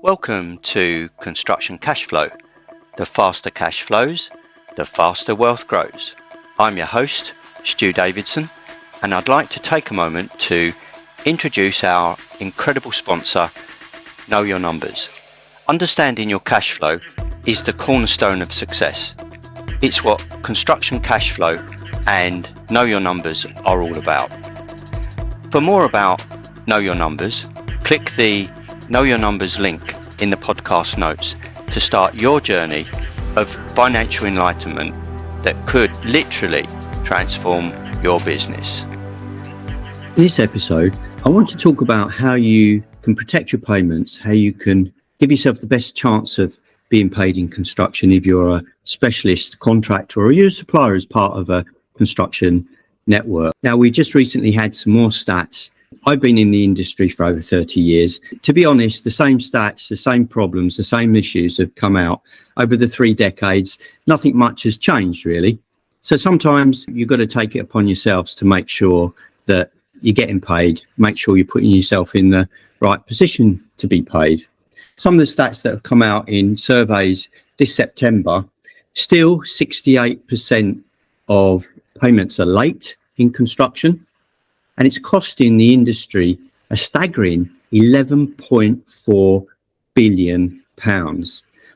Welcome to Construction Cash Flow. The faster cash flows, the faster wealth grows. I'm your host, Stu Davidson, and I'd like to take a moment to introduce our incredible sponsor, Know Your Numbers. Understanding your cash flow is the cornerstone of success. It's what Construction Cash Flow and Know Your Numbers are all about. For more about Know Your Numbers, click the Know Your Numbers link in the podcast notes to start your journey of financial enlightenment that could literally transform your business. In this episode, I want to talk about how you can protect your payments, how you can give yourself the best chance of being paid in construction if you're a specialist contractor or you're a supplier as part of a construction network. Now, we just recently had some more stats. I've been in the industry for over 30 years. To be honest, the same stats, the same problems, the same issues have come out over the 3 decades. Nothing much has changed, really. So sometimes you've got to take it upon yourselves to make sure that you're getting paid, make sure you're putting yourself in the right position to be paid. Some of the stats that have come out in surveys this September, still 68% of payments are late in construction. And it's costing the industry a staggering £11.4 billion.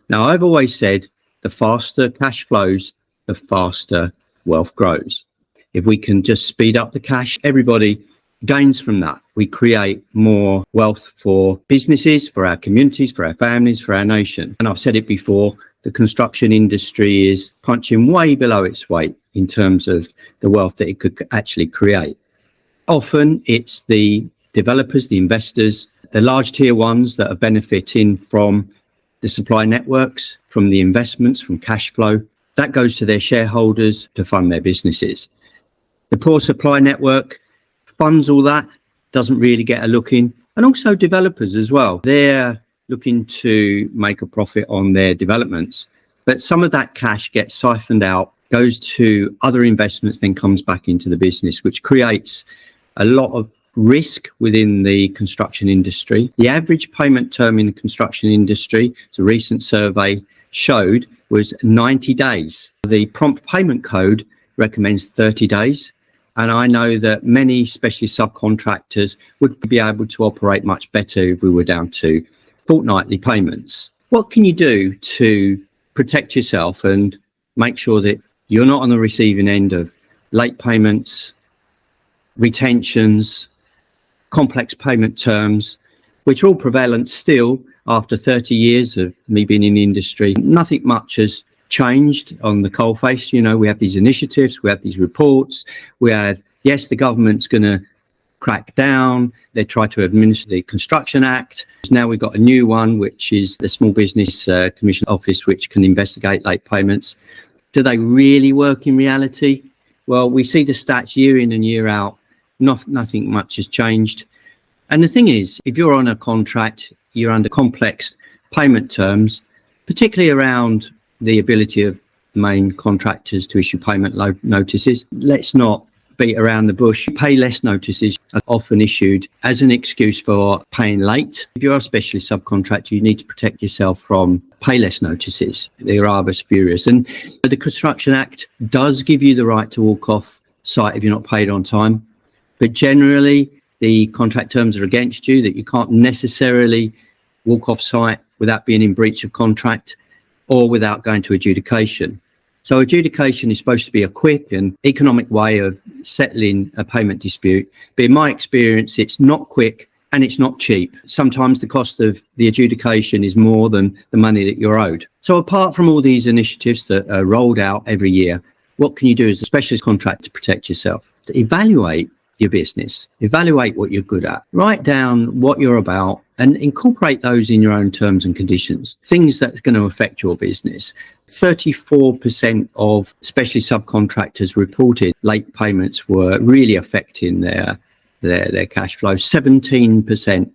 Now, I've always said the faster cash flows, the faster wealth grows. If we can just speed up the cash, everybody gains from that. We create more wealth for businesses, for our communities, for our families, for our nation. And I've said it before, the construction industry is punching way below its weight in terms of the wealth that it could actually create. Often it's the developers, the investors, the large tier ones that are benefiting from the supply networks, from the investments, from cash flow. That goes to their shareholders to fund their businesses. The poor supply network funds all that, doesn't really get a look in. And also developers as well. They're looking to make a profit on their developments. But some of that cash gets siphoned out, goes to other investments, then comes back into the business, which creates a lot of risk within the construction industry. The average payment term in the construction industry, as a recent survey showed, was 90 days. The prompt payment code recommends 30 days. And I know that many specialist subcontractors would be able to operate much better if we were down to fortnightly payments. What can you do to protect yourself and make sure that you're not on the receiving end of late payments, retentions, complex payment terms, which are all prevalent still after 30 years of me being in the industry? Nothing much has changed on the coalface. You know, we have these initiatives, we have these reports, we have, yes, the government's going to crack down, they try to administer the Construction Act. Now we've got a new one, which is the Small Business Commission Office, which can investigate late payments. Do they really work in reality? Well, we see the stats year in and year out. Nothing much has changed. And the thing is, if you're on a contract, you're under complex payment terms, particularly around the ability of main contractors to issue payment notices. Let's not beat around the bush. Pay-less notices are often issued as an excuse for paying late. If you're a specialist subcontractor, you need to protect yourself from pay-less notices. They're rather spurious. And the Construction Act does give you the right to walk off site if you're not paid on time. But generally, the contract terms are against you, that you can't necessarily walk off site without being in breach of contract or without going to adjudication. So adjudication is supposed to be a quick and economic way of settling a payment dispute. But in my experience, it's not quick and it's not cheap. Sometimes the cost of the adjudication is more than the money that you're owed. So apart from all these initiatives that are rolled out every year, what can you do as a specialist contractor to protect yourself? To evaluate your business, evaluate what you're good at, write down what you're about and incorporate those in your own terms and conditions, things that's going to affect your business. 34% of specialist subcontractors reported late payments were really affecting their cash flow. 17%,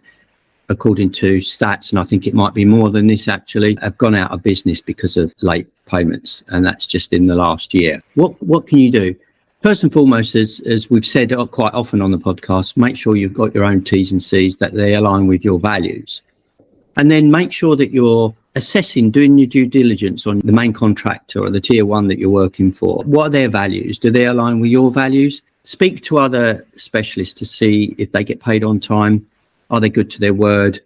according to stats, and I think it might be more than this actually, have gone out of business because of late payments, and that's just in the last year. What can you do? First and foremost, as we've said quite often on the podcast, make sure you've got your own T's and C's, that they align with your values. And then make sure that you're doing your due diligence on the main contractor or the tier one that you're working for. What are their values? Do they align with your values? Speak to other specialists to see if they get paid on time. Are they good to their word?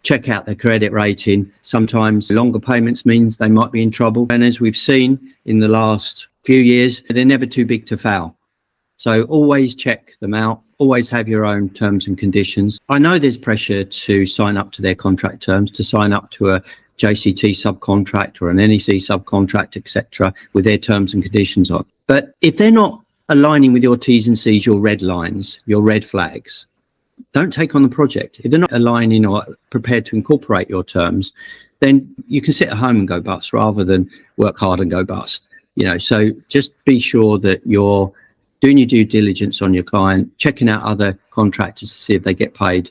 Check out their credit rating. Sometimes longer payments means they might be in trouble. And as we've seen in the last few years, they're never too big to fail. So always check them out. Always have your own terms and conditions. I know there's pressure to sign up to their contract terms, to sign up to a JCT subcontract or an NEC subcontract, etc., with their terms and conditions on. But if they're not aligning with your T's and C's, your red lines, your red flags, don't take on the project. If they're not aligning or prepared to incorporate your terms, then you can sit at home and go bust rather than work hard and go bust. So just be sure that you're doing your due diligence on your client, checking out other contractors to see if they get paid,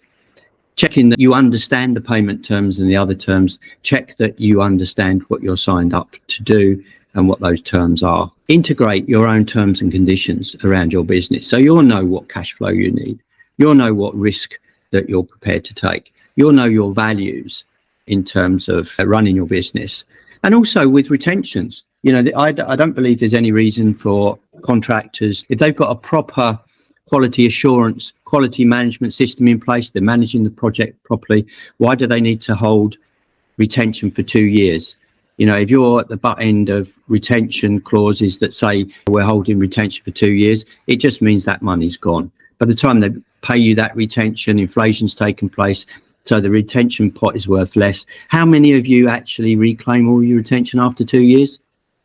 checking that you understand the payment terms and the other terms, check that you understand what you're signed up to do and what those terms are. Integrate your own terms and conditions around your business so you'll know what cash flow you need. You'll know what risk that you're prepared to take. You'll know your values in terms of running your business. And also with retentions, I don't believe there's any reason for contractors, if they've got a proper quality assurance, quality management system in place, they're managing the project properly, why do they need to hold retention for 2 years? If you're at the butt end of retention clauses that say we're holding retention for 2 years, it just means that money's gone. By the time they pay you that retention, inflation's taken place, so the retention pot is worth less. How many of you actually reclaim all your retention after 2 years?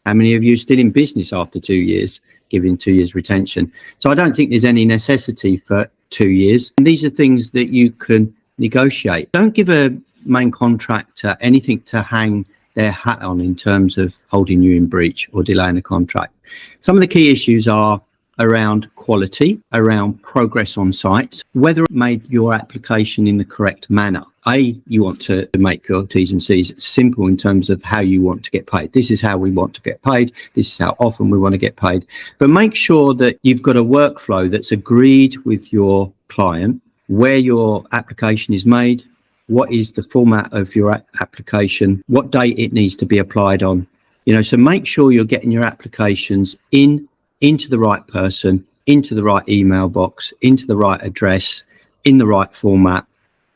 How many of you are still in business after 2 years, giving 2 years retention? So I don't think there's any necessity for 2 years. And these are things that you can negotiate. Don't give a main contractor anything to hang their hat on in terms of holding you in breach or delaying a contract. Some of the key issues are around quality, around progress on site, whether it made your application in the correct manner. You want to make your T's and C's simple in terms of how you want to get paid. This is how we want to get paid. This is how often we want to get paid. But make sure that you've got a workflow that's agreed with your client, where your application is made, what is the format of your application, what date it needs to be applied on. So make sure you're getting your applications into the right person, into the right email box, into the right address, in the right format,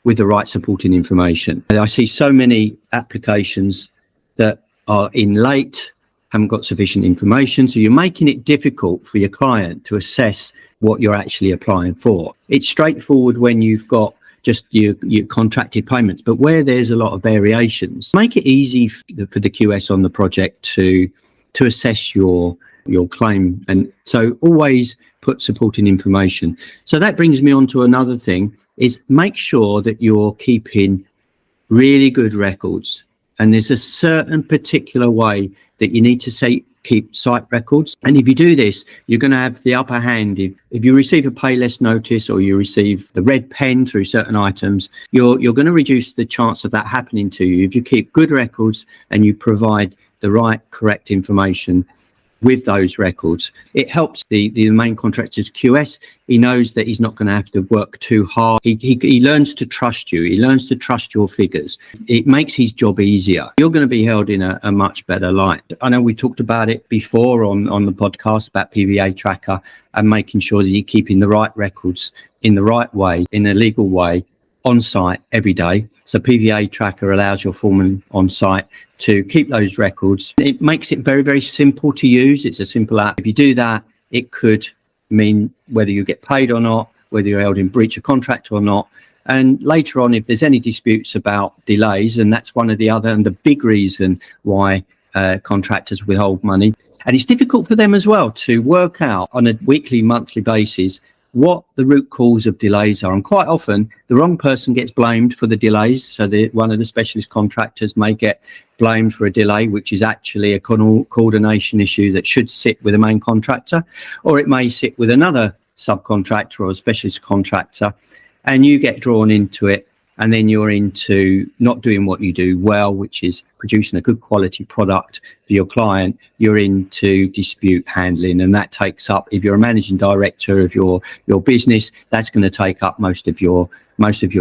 with the right supporting information. And I see so many applications that are in late, haven't got sufficient information, so you're making it difficult for your client to assess what you're actually applying for. It's straightforward when you've got just your contracted payments, but where there's a lot of variations, make it easy for the QS on the project to assess your claim. And so always put supporting information. So that brings me on to another thing, is make sure that you're keeping really good records. And there's a certain particular way that you need to keep site records. And if you do this, you're going to have the upper hand. If you receive a pay less notice or you receive the red pen through certain items, you're going to reduce the chance of that happening to you. If you keep good records and you provide the right, correct information with those records, it helps the main contractor's QS. He knows that he's not going to have to work too hard. He learns to trust you. He learns to trust your figures. It makes his job easier. You're going to be held in a much better light. I know we talked about it before on the podcast about PVA tracker and making sure that you're keeping the right records in the right way, in a legal way, on site every day. So PVA tracker allows your foreman on site to keep those records. It makes it very, very simple to use. It's a simple app. If you do that, it could mean whether you get paid or not, whether you're held in breach of contract or not. And later on, if there's any disputes about delays, and that's one of the other and the big reason why contractors withhold money. And it's difficult for them as well to work out on a weekly, monthly basis what the root cause of delays are. And quite often the wrong person gets blamed for the delays. So one of the specialist contractors may get blamed for a delay, which is actually a coordination issue that should sit with a main contractor, or it may sit with another subcontractor or a specialist contractor, and you get drawn into it. And then you're into not doing what you do well, which is producing a good quality product for your client. You're into dispute handling, and that takes up, if you're a managing director of your business, that's going to take up most of your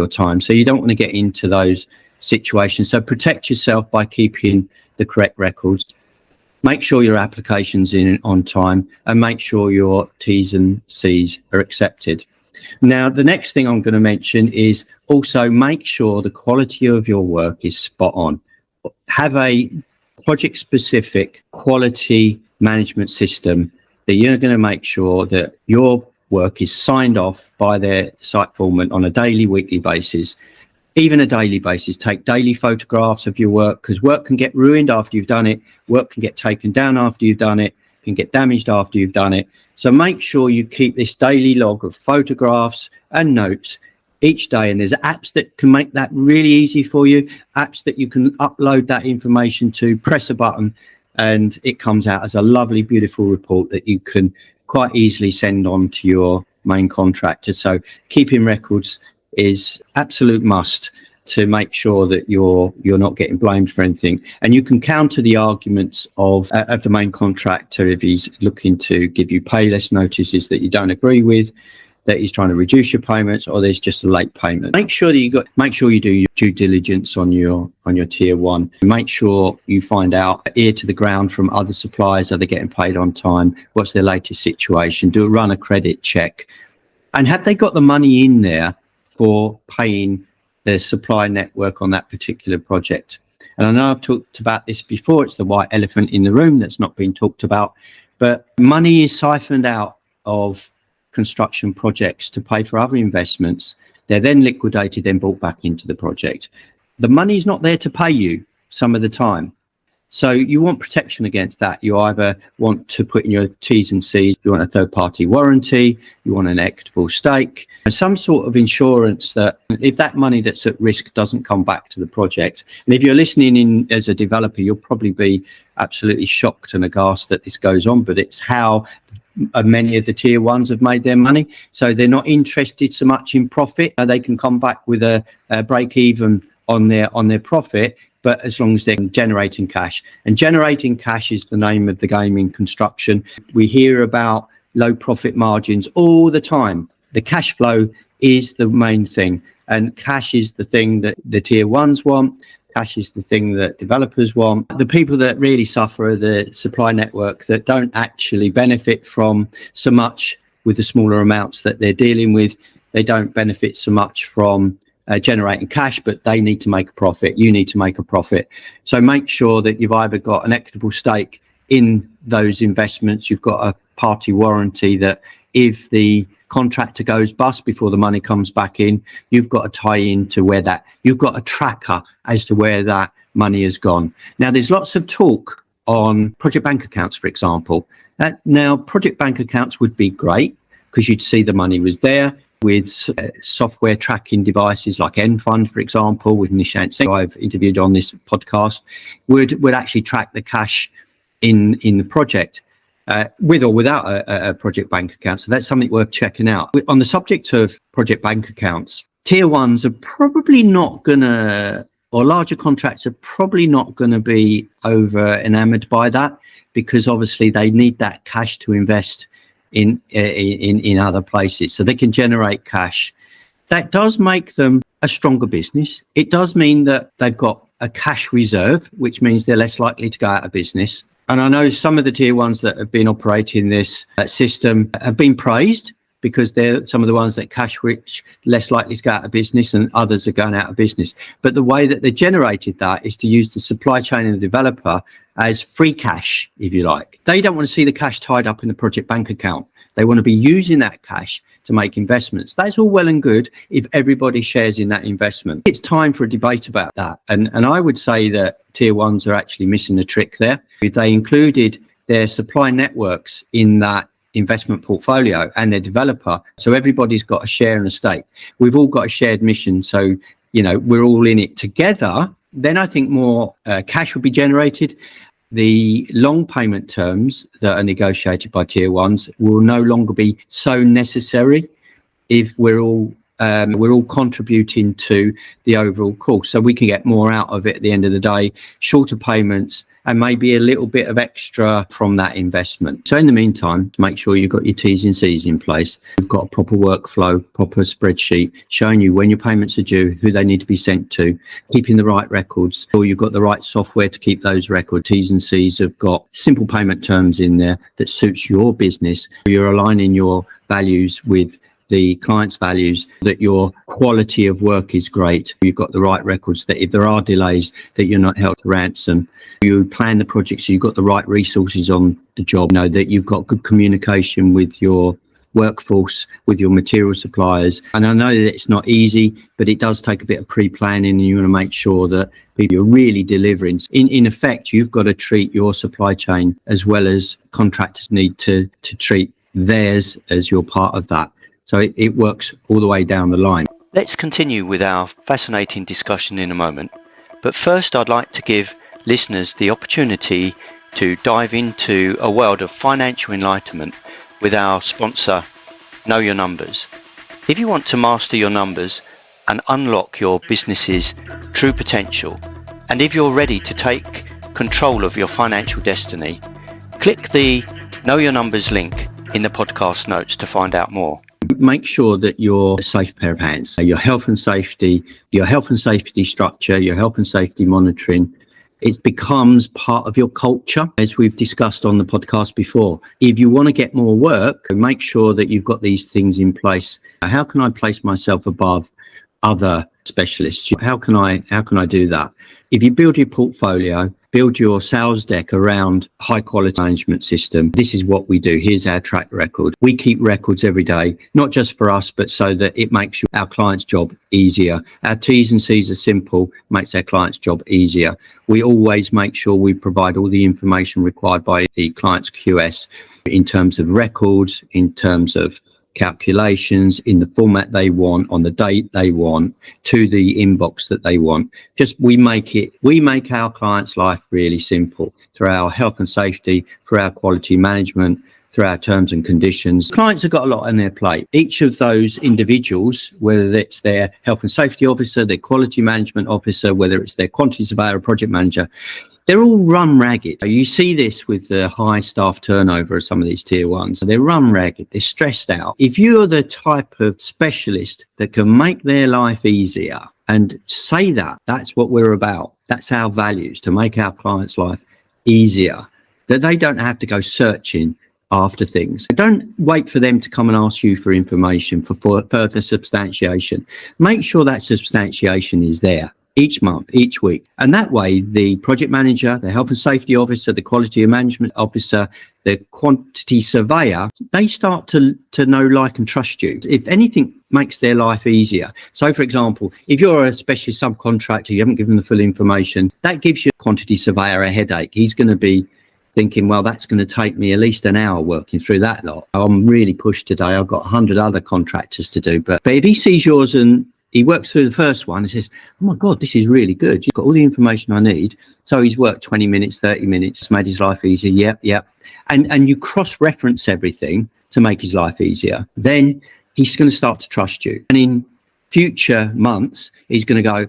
time. So you don't want to get into those situation. So protect yourself by keeping the correct records. Make sure your application's in on time, and make sure your T's and C's are accepted. Now, the next thing I'm going to mention is also make sure the quality of your work is spot on. Have a project-specific quality management system that you're going to make sure that your work is signed off by their site foreman on a daily, weekly basis, even a daily basis. Take daily photographs of your work, because work can get ruined after you've done it. Work can get taken down after you've done it, can get damaged after you've done it. So make sure you keep this daily log of photographs and notes each day. And there's apps that can make that really easy for you, apps that you can upload that information to, press a button, and it comes out as a lovely, beautiful report that you can quite easily send on to your main contractor. So keeping records is absolute must to make sure that you're not getting blamed for anything. And you can counter the arguments of the main contractor if he's looking to give you pay less notices that you don't agree with, that he's trying to reduce your payments, or there's just a late payment. Make sure you do your due diligence on your tier one. Make sure you find out ear to the ground from other suppliers. Are they getting paid on time? What's their latest situation? Run a credit check, and have they got the money in there for paying the supply network on that particular project? And I know I've talked about this before. It's the white elephant in the room that's not been talked about, but money is siphoned out of construction projects to pay for other investments. They're then liquidated, then brought back into the project. The money's not there to pay you some of the time. So you want protection against that. You either want to put in your T's and C's, you want a third-party warranty, you want an equitable stake, and some sort of insurance that if that money that's at risk doesn't come back to the project. And if you're listening in as a developer, you'll probably be absolutely shocked and aghast that this goes on, but it's how many of the tier ones have made their money. So they're not interested so much in profit. They can come back with a break even on their profit, but as long as they're generating cash. And generating cash is the name of the game in construction. We hear about low profit margins all the time. The cash flow is the main thing, and cash is the thing that the tier ones want. Cash is the thing that developers want. The people that really suffer are the supply network that don't actually benefit from so much with the smaller amounts that they're dealing with. They don't benefit so much from generating cash, but they need to make a profit. You need to make a profit. So make sure that you've either got an equitable stake in those investments, you've got a party warranty that if the contractor goes bust before the money comes back in, you've got to tie into where that, you've got a tracker as to where that money has gone. Now, there's lots of talk on project bank accounts, for example. Now, project bank accounts would be great because you'd see the money was there. With software tracking devices like Enfund, for example, with Nishant Singh, who I've interviewed on this podcast, would actually track the cash in the project with or without a project bank account. So that's something worth checking out. On the subject of project bank accounts, tier ones are probably not going to, or larger contracts are probably not going to be over enamored by that, because obviously they need that cash to invest in other places, so they can generate cash. That does make them a stronger business. It does mean that they've got a cash reserve, which means they're less likely to go out of business. And I know some of the tier ones that have been operating this system have been praised because they're some of the ones that cash rich, less likely to go out of business, and others are going out of business. But the way that they generated that is to use the supply chain and the developer as free cash, if you like. They don't want to see the cash tied up in the project bank account. They want to be using that cash to make investments. That's all well and good if everybody shares in that investment. It's time for a debate about that. And I would say that tier ones are actually missing the trick there. If they included their supply networks in that investment portfolio and their developer, so everybody's got a share and a stake. We've all got a shared mission. So, you know, we're all in it together. Then I think more cash would be generated. The long payment terms that are negotiated by tier ones will no longer be so necessary if we're all contributing to the overall course. So we can get more out of it at the end of the day. Shorter payments and maybe a little bit of extra from that investment. So in the meantime, make sure you've got your T's and C's in place. You've got a proper workflow, proper spreadsheet showing you when your payments are due, who they need to be sent to, keeping the right records, or you've got the right software to keep those records. T's and C's have got simple payment terms in there that suits your business. You're aligning your values with the client's values, that your quality of work is great. You've got the right records, that if there are delays, that you're not held to ransom. You plan the project so you've got the right resources on the job. You know that you've got good communication with your workforce, with your material suppliers. And I know that it's not easy, but it does take a bit of pre-planning, and you want to make sure that people are really delivering. In effect, you've got to treat your supply chain as well as contractors need to treat theirs as you're part of that. So it works all the way down the line. Let's continue with our fascinating discussion in a moment. But first, I'd like to give listeners the opportunity to dive into a world of financial enlightenment with our sponsor, Know Your Numbers. If you want to master your numbers and unlock your business's true potential, and if you're ready to take control of your financial destiny, click the Know Your Numbers link in the podcast notes to find out more. Make sure that you're a safe pair of hands. Your health and safety structure, your health and safety monitoring, it becomes part of your culture, as we've discussed on the podcast before. If you want to get more work, make sure that you've got these things in place. How can I place myself above other specialists? How can I do that? If you build your portfolio, build your sales deck around high quality management system. This is what we do. Here's our track record. We keep records every day, not just for us, but so that it makes our client's job easier. Our T's and C's are simple, makes our client's job easier. We always make sure we provide all the information required by the client's QS in terms of records, in terms of calculations, in the format they want, on the date they want, to the inbox that they want. We make our clients' life really simple through our health and safety, through our quality management, through our terms and conditions. Clients have got a lot on their plate. Each of those individuals, whether it's their health and safety officer, their quality management officer, whether it's their quantity surveyor or project manager, they're all run ragged. You see this with the high staff turnover of some of these tier ones. They're run ragged. They're stressed out. If you're the type of specialist that can make their life easier and say that's what we're about. That's our values, to make our clients' life easier, that they don't have to go searching after things. Don't wait for them to come and ask you for information for further substantiation. Make sure that substantiation is there each month, each week. And that way, the project manager, the health and safety officer, the quality management officer, the quantity surveyor, they start to know, like, and trust you. If anything makes their life easier. So, for example, if you're a specialist subcontractor, you haven't given the full information, that gives your quantity surveyor a headache. He's going to be thinking, well, that's going to take me at least an hour working through that lot. I'm really pushed today. I've got 100 other contractors to do. But if he sees yours and he works through the first one and says, oh my God, this is really good. You've got all the information I need. So he's worked 20 minutes, 30 minutes, made his life easier. Yep. And you cross-reference everything to make his life easier. Then he's going to start to trust you. And in future months, he's going to go,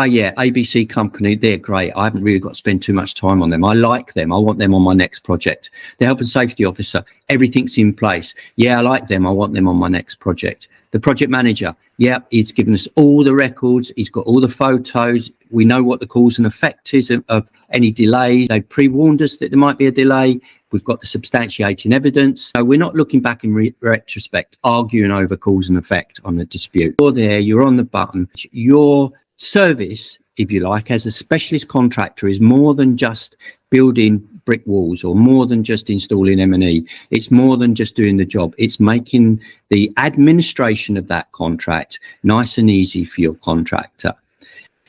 yeah, ABC company, they're great. I haven't really got to spend too much time on them. I like them. I want them on my next project. The health and safety officer, everything's in place. Yeah, I like them. I want them on my next project. The project manager, yeah, he's given us all the records. He's got all the photos. We know what the cause and effect is of any delays. They've pre-warned us that there might be a delay. We've got the substantiating evidence. So we're not looking back in retrospect, arguing over cause and effect on the dispute. You're there, you're on the button. Your service, if you like, as a specialist contractor is more than just building brick walls or more than just installing M&E. It's more than just doing the job. It's making the administration of that contract nice and easy for your contractor.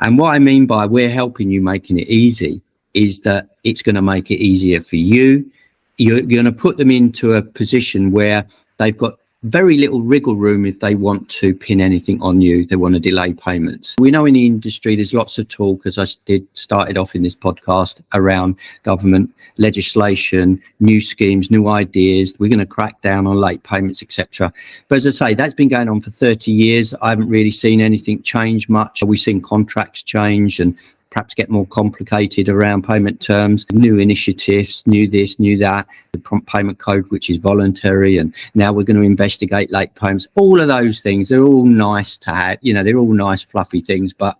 And what I mean by we're helping you making it easy is that it's going to make it easier for you. You're going to put them into a position where they've got very little wriggle room if they want to pin anything on you. They want to delay payments. We know in the industry there's lots of talk, as I started off in this podcast, around government legislation, new schemes, new ideas. We're going to crack down on late payments, etc. But as I say, that's been going on for 30 years. I haven't really seen anything change much. We've seen contracts change and perhaps get more complicated around payment terms, new initiatives, new this, new that, the prompt payment code, which is voluntary, and now we're going to investigate late payments. All of those things are all nice to have, they're all nice fluffy things, but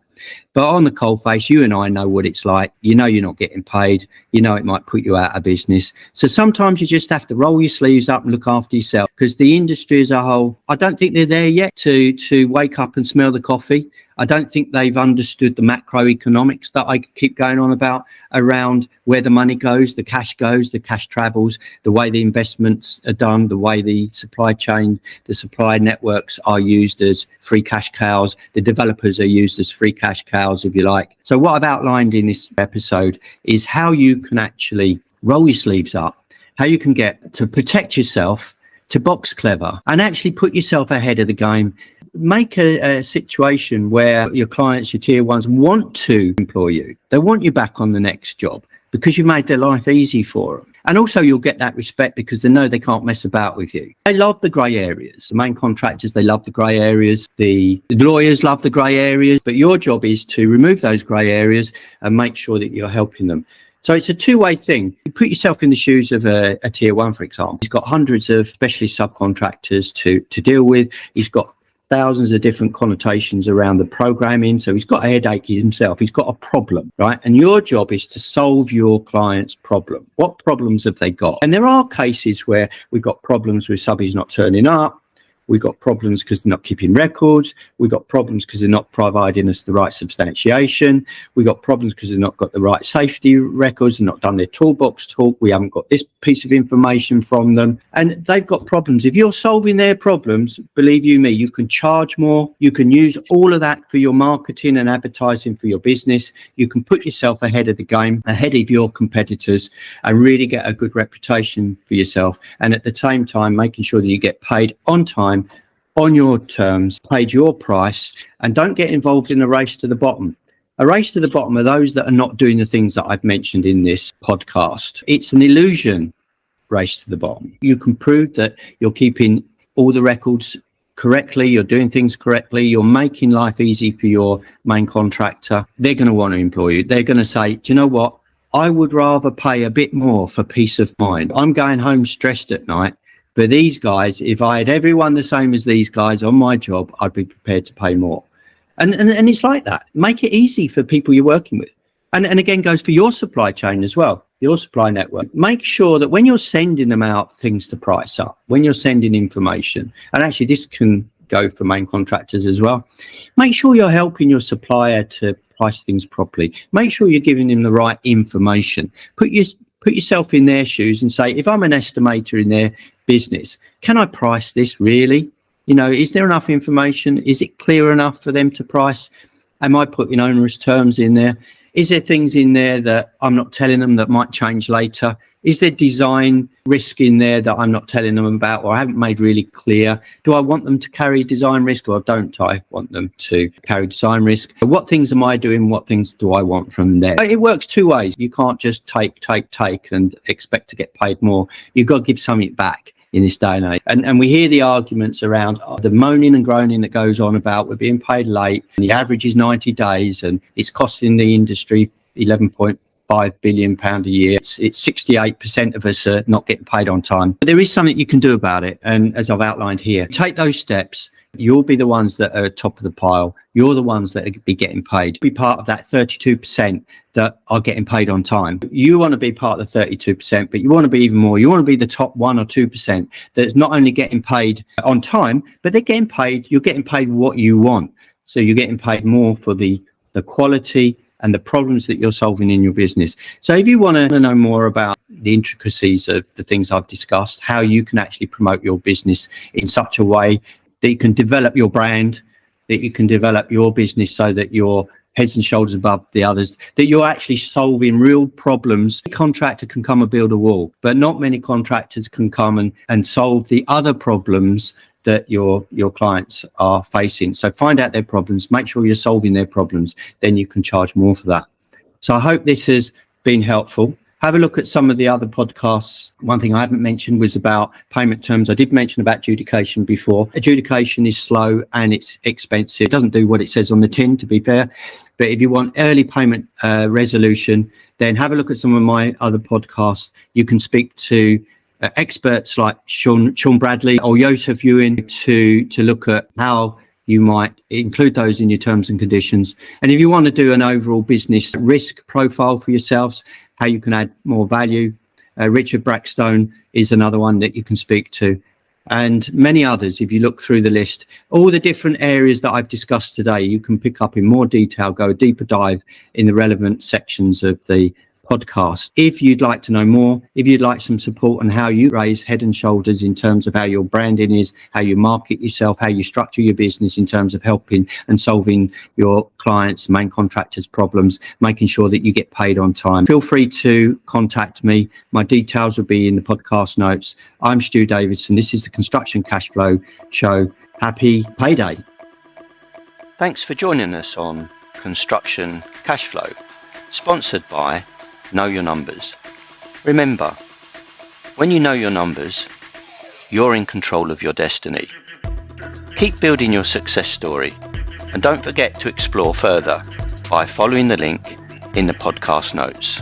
on the coalface, you and I know what it's like. You're not getting paid. It might put you out of business. So sometimes you just have to roll your sleeves up and look after yourself, because the industry as a whole, I don't think they're there yet to wake up and smell the coffee. I don't think they've understood the macroeconomics that I keep going on about around where the money goes, the cash travels, the way the investments are done, the way the supply chain, the supply networks are used as free cash cows, the developers are used as free cash cows, if you like. So what I've outlined in this episode is how you can actually roll your sleeves up, how you can get to protect yourself, to box clever, and actually put yourself ahead of the game. Make a situation where your clients, your tier ones, want to employ you. They want you back on the next job because you've made their life easy for them. And also you'll get that respect because they know they can't mess about with you. They love the grey areas. The main contractors, they love the grey areas. The lawyers love the grey areas. But your job is to remove those grey areas and make sure that you're helping them. So it's a two-way thing. You put yourself in the shoes of a tier one, for example. He's got hundreds of specialist subcontractors to deal with. He's got thousands of different connotations around the programming. So he's got a headache himself. He's got a problem, right? And your job is to solve your client's problem. What problems have they got? And there are cases where we've got problems with subbies not turning up. We've got problems because they're not keeping records. We've got problems because they're not providing us the right substantiation. We've got problems because they've not got the right safety records and not done their toolbox talk. We haven't got this piece of information from them. And they've got problems. If you're solving their problems, believe you me, you can charge more. You can use all of that for your marketing and advertising for your business. You can put yourself ahead of the game, ahead of your competitors, and really get a good reputation for yourself. And at the same time, making sure that you get paid on time, on your terms, paid your price, and don't get involved in a race to the bottom. A race to the bottom are those that are not doing the things that I've mentioned in this podcast. It's an illusion, race to the bottom. You can prove that you're keeping all the records correctly, you're doing things correctly, you're making life easy for your main contractor. They're going to want to employ you. They're going to say, do you know what? I would rather pay a bit more for peace of mind. I'm going home stressed at night. But these guys, if I had everyone the same as these guys on my job, I'd be prepared to pay more. And it's like that. Make it easy for people you're working with. And again, goes for your supply chain as well, your supply network. Make sure that when you're sending them out things to price up, when you're sending information, and actually this can go for main contractors as well, make sure you're helping your supplier to price things properly. Make sure you're giving them the right information. Put yourself in their shoes and say, if I'm an estimator in their business, can I price this really? Is there enough information? Is it clear enough for them to price? Am I putting onerous terms in there? Is there things in there that I'm not telling them that might change later? Is there design risk in there that I'm not telling them about or I haven't made really clear? Do I want them to carry design risk or don't I want them to carry design risk? What things am I doing? What things do I want from there? It works two ways. You can't just take and expect to get paid more. You've got to give something back in this day and age. And we hear the arguments around the moaning and groaning that goes on about we're being paid late and the average is 90 days and it's costing the industry £11.5 billion a year. It's 68% of us are not getting paid on time. But there is something you can do about it. And as I've outlined here, take those steps. You'll be the ones that are top of the pile. You're the ones that are be getting paid. Be part of that 32% that are getting paid on time. You want to be part of the 32%, but you want to be even more. You want to be the top 1 or 2% that's not only getting paid on time, but they're getting paid. You're getting paid what you want. So you're getting paid more for the quality and the problems that you're solving in your business. So if you want to know more about the intricacies of the things I've discussed, how you can actually promote your business in such a way that you can develop your brand, that you can develop your business so that you're heads and shoulders above the others, that you're actually solving real problems. A contractor can come and build a wall, but not many contractors can come and solve the other problems that your clients are facing. So find out their problems, make sure you're solving their problems, then you can charge more for that. So I hope this has been helpful. Have a look at some of the other podcasts. One thing I haven't mentioned was about payment terms. I did mention about adjudication before. Adjudication is slow and it's expensive. It doesn't do what it says on the tin, to be fair. But if you want early payment resolution, then have a look at some of my other podcasts. You can speak to experts like Sean Bradley or Joseph Ewan to look at how you might include those in your terms and conditions. And if you want to do an overall business risk profile for yourselves, how you can add more value, Richard Brackstone is another one that you can speak to, and many others. If you look through the list, all the different areas that I've discussed today, you can pick up in more detail, go a deeper dive in the relevant sections of the podcast. If you'd like to know more, if you'd like some support on how you raise head and shoulders in terms of how your branding is, how you market yourself, how you structure your business in terms of helping and solving your clients, main contractors' problems, making sure that you get paid on time, feel free to contact me. My details will be in the podcast notes. I'm Stu Davidson. This is the Construction Cash Flow Show. Happy payday. Thanks for joining us on Construction Cash Flow, sponsored by Know Your Numbers. Remember, when you know your numbers, you're in control of your destiny. Keep building your success story, and don't forget to explore further by following the link in the podcast notes.